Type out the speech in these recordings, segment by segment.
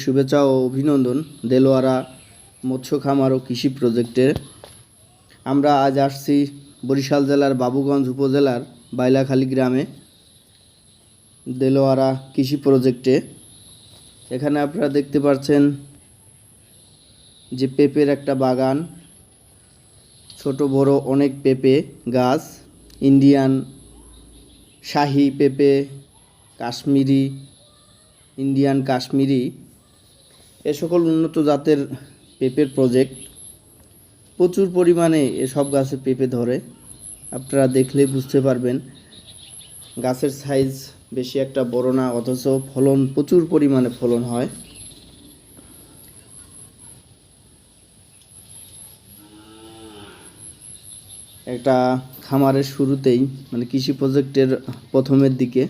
শুভেচ্ছা ও অভিনন্দন দেলোয়ারা মৎস্য খামার ও কৃষি প্রজেক্টে। আমরা আজ আসছি বরিশাল জেলার বাবুগঞ্জ উপজেলার বাইলাখালী গ্রামে দেলোয়ারা কৃষি প্রজেক্টে। এখানে আপনারা দেখতে পাচ্ছেন যে পেঁপের একটা বাগান, ছোট বড় অনেক পেঁপে গাছ, ইন্ডিয়ান শাহী পেঁপে, কাশ্মীরি, ইন্ডিয়ান কাশ্মীরি, এ সকল উন্নত জাতের পেঁপের প্রজেক্ট। প্রচুর পরিমাণে এসব গাছে পেঁপে ধরে, আপনারা দেখলেই বুঝতে পারবেন। গাছের সাইজ বেশি একটা বড় না, অথচ ফলন প্রচুর পরিমাণে ফলন হয়। একটা খামারের শুরুতেই মানে কৃষি প্রজেক্টের প্রথমের দিকে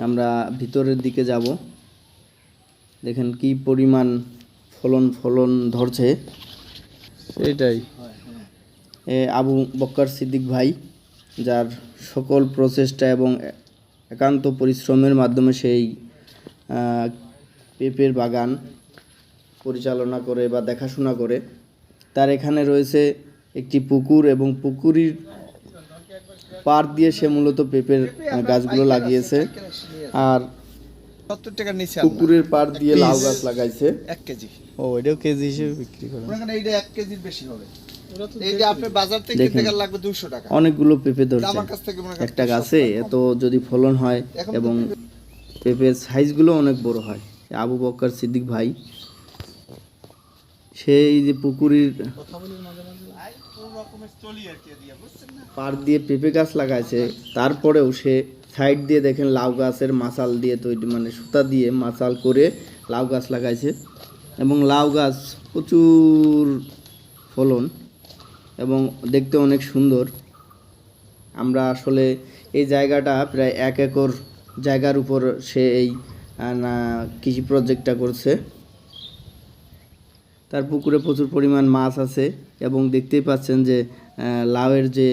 আমরা ভিতরের দিকে যাব। দেখেন কি পরিমাণ ফলন ধরছে। এটাই আবু বক্কর সিদ্দিক ভাই, যার সকল প্রচেষ্টা এবং একান্ত পরিশ্রমের মাধ্যমে সেই পেঁপের বাগান পরিচালনা করে বা দেখাশোনা করে। তার এখানে রয়েছে একটি পুকুর এবং পুকুরের পার দিয়ে সে মূলত পেঁপের গাছগুলো লাগিয়েছে। আর 70 টাকার নিচে পুকুরের পার দিয়ে লাউ গাছ লাগাইছে 1 কেজি। ও এটাও কেজি হিসেবে বিক্রি করে। ওখানে এইটা 1 কেজির বেশি হবে। এইটা আপনি বাজার থেকে কিনতে গেলে লাগবে 200 টাকা। অনেকগুলো পেঁপে ধরছে আমার কাছ থেকে মনে করেন একটা গাছে, এত যদি ফলন হয় এবং পেঁপের সাইজগুলো অনেক বড় হয়। আবু বক্কর সিদ্দিক ভাই সেই যে পুকুরের পার দিয়ে পেঁপে গাছ লাগাইছে, তারপরেও সে সাইড দিয়ে দেখেন লাউ গাছের মাচাল দিয়ে তৈরি, মানে সুতা দিয়ে মাচাল করে লাউ গাছ লাগাইছে এবং লাউ গাছ প্রচুর ফলন এবং দেখতে অনেক সুন্দর। আমরা আসলে এই জায়গাটা প্রায় 1 একর জায়গার উপর সে এই কৃষি প্রজেক্টটা করছে। তার পুকুরে প্রচুর পরিমাণ মাছ আছে এবং দেখতেই পাচ্ছেন যে লাউয়ের যে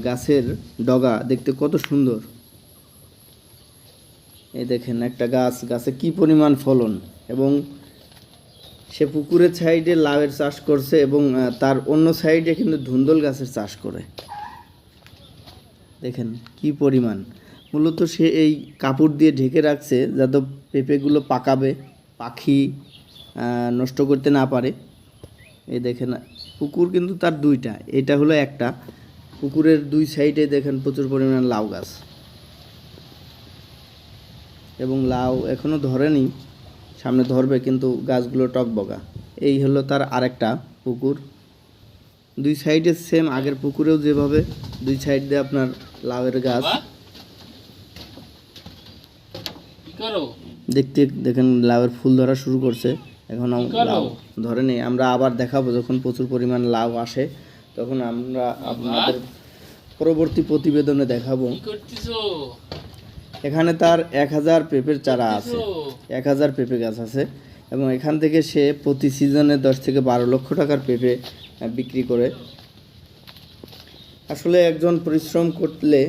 গাছের ডগা দেখতে কত সুন্দর। এই দেখেন একটা গাছে কি পরিমাণ ফলন, এবং সে পুকুরের সাইডে লাউয়ের চাষ করছে এবং তার অন্য সাইডে কিন্তু ধুন্দল গাছের চাষ করে। দেখেন কি পরিমাণ, মূলত সে এই কাপড় দিয়ে ঢেকে রাখছে যাতে পেঁপেগুলো পাকাবে, পাখি নষ্ট করতে না পারে। এই দেখেন পুকুর কিন্তু তার 2টা, এটা হলো একটা। পুকুরের 2 সাইডে দেখেন প্রচুর পরিমাণ লাউ গাছ এবং লাউ এখনো ধরেনি, সামনে ধরবে কিন্তু গাছগুলো টকবগা। এই হলো তার আরেকটা পুকুর। 2 সাইডে সেম আগের পুকুরেও যেভাবে 2 সাইড দিয়ে আপনার লাউয়ের গাছ। দেখতে দেখেন লাউয়ের ফুল ধরা শুরু করছে, এখন লাউ ধরেনি। আমরা আবার দেখাবো যখন প্রচুর পরিমাণ লাউ আসে, তখন আমরা আপনাদের পরবর্তী প্রতিবেদনে দেখাবো। এখানে তার 1000 পেঁপের চারা আছে, 1000 পেঁপে গাছ আছে এবং এখান থেকে সে প্রতি সিজনে 10 থেকে 12 লক্ষ টাকার পেঁপে বিক্রি করে। আসলে একজন পরিশ্রম করলে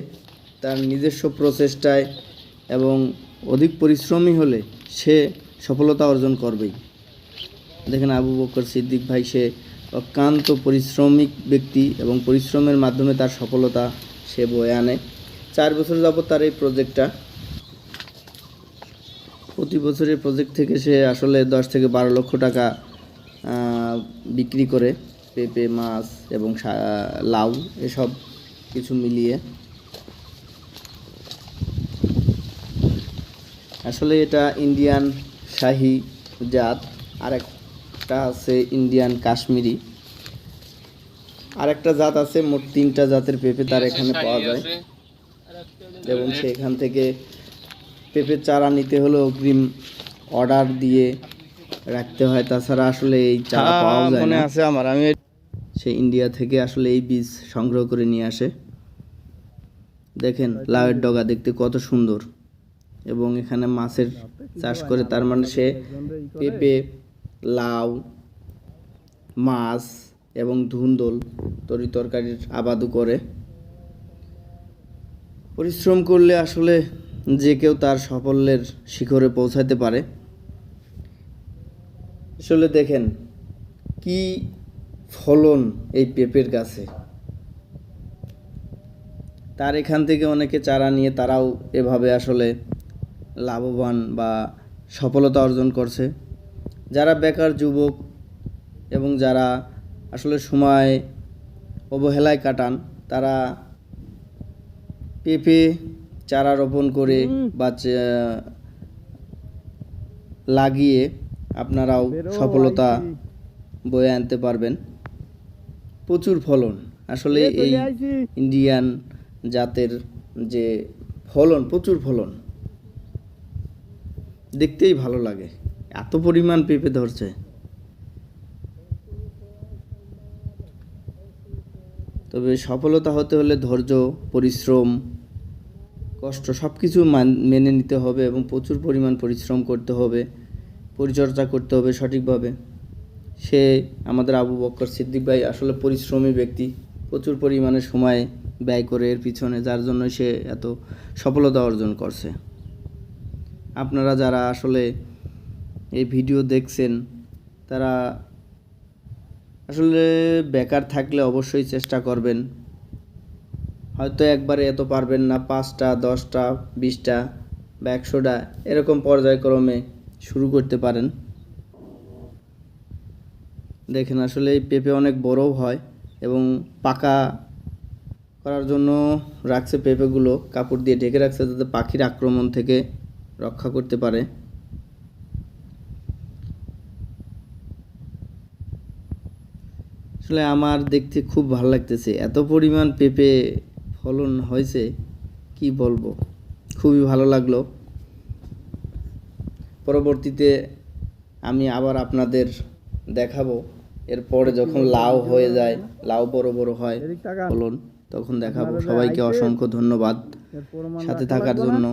তার নিজস্ব প্রচেষ্টায় এবং অধিক পরিশ্রমী হলে সে সফলতা অর্জন করবেই। দেখেন আবু বক্কর সিদ্দিক ভাই সে অক্লান্ত পরিশ্রমিক ব্যক্তি এবং পরিশ্রমের মাধ্যমে তার সফলতা সে বয়ে আনে। 4 বছর যাবত তার এই প্রজেক্টটা। প্রতি বছরের প্রজেক্ট থেকে সে আসলে 10 থেকে 12 লক্ষ টাকা বিক্রি করে, পেঁপে, মাছ এবং লাউ এসব কিছু মিলিয়ে। আসলে এটা ইন্ডিয়ান শাহী জাত, আর একটা আছে ইন্ডিয়ান কাশ্মীরি, আর একটা জাত আছে। মোট 3টা জাতের পেঁপে তার এখানে পাওয়া যায় এবং সেখান থেকে পেঁপের চারা নিতে হলে অগ্রিম অর্ডার দিয়ে রাখতে হয়, তাছাড়া আসলে এই চারা পাওয়া যায় না। আমি সে ইন্ডিয়া থেকে আসলে এই বীজ সংগ্রহ করে নিয়ে আসে। দেখেন লাউয়ের ডগা দেখতে কত সুন্দর এবং এখানে মাছের চাষ করে, তার মানে সে পেঁপে, লাউ, মাছ এবং ধুন্দল তরিতরকারির আবাদও করে। পরিশ্রম করলে আসলে যে কেউ তার সাফল্যের শিখরে পৌঁছাতে পারে। আসলে দেখেন কি ফলন এই পেঁপের গাছে। তার এখান থেকে অনেকে চারা নিয়ে তারাও এভাবে আসলে লাভবান বা সফলতা অর্জন করছে। যারা বেকার যুবক এবং যারা আসলে সময় অবহেলায় কাটান, তারা পেঁপে চারা রোপণ করে বা লাগিয়ে আপনারাও সফলতা বয়ে আনতে পারবেন। প্রচুর ফলন আসলে এই ইন্ডিয়ান জাতের যে ফলন, প্রচুর ফলন, দেখতেই ভালো লাগে, এত পরিমাণ পেঁপে ধরছে। তবে সফলতা হতে হলে ধৈর্য, পরিশ্রম, কষ্ট সব কিছু মেনে নিতে হবে এবং প্রচুর পরিমাণ পরিশ্রম করতে হবে, পরিচর্যা করতে হবে সঠিকভাবে। সে আমাদের আবু বকর সিদ্দিক ভাই আসলে পরিশ্রমী ব্যক্তি, প্রচুর পরিমাণে সময় ব্যয় করে এর পিছনে, যার জন্য সে এত সফলতা অর্জন করছে। আপনারা যারা আসলে এই ভিডিও দেখছেন, তারা আসলে বেকার থাকলে অবশ্যই চেষ্টা করবেন। হয়তো একবারে এত পারবেন না, 5টা 10টা 20টা বা 100টা এরকম পর্যায়ক্রমে শুরু করতে পারেন। দেখেন আসলে এই পেঁপে অনেক বড়ও হয় এবং পাকা করার জন্য রাখছে পেঁপেগুলো, কাপড় দিয়ে ঢেকে রাখছে যাতে পাখির আক্রমণ থেকে রক্ষা করতে পারে। আসলে আমার দেখতে খুব ভালো লাগতেছে, এত পরিমাণ পেঁপে ফলন হয়েছে কি বলবো, খুবই ভালো লাগলো। পরবর্তীতে আমি আবার আপনাদের দেখাবো, এরপরে যখন লাউ হয়ে যায়, লাউ বড় বড় হয় ফলন, তখন দেখাবো। সবাইকে অসংখ্য ধন্যবাদ সাথে থাকার জন্য।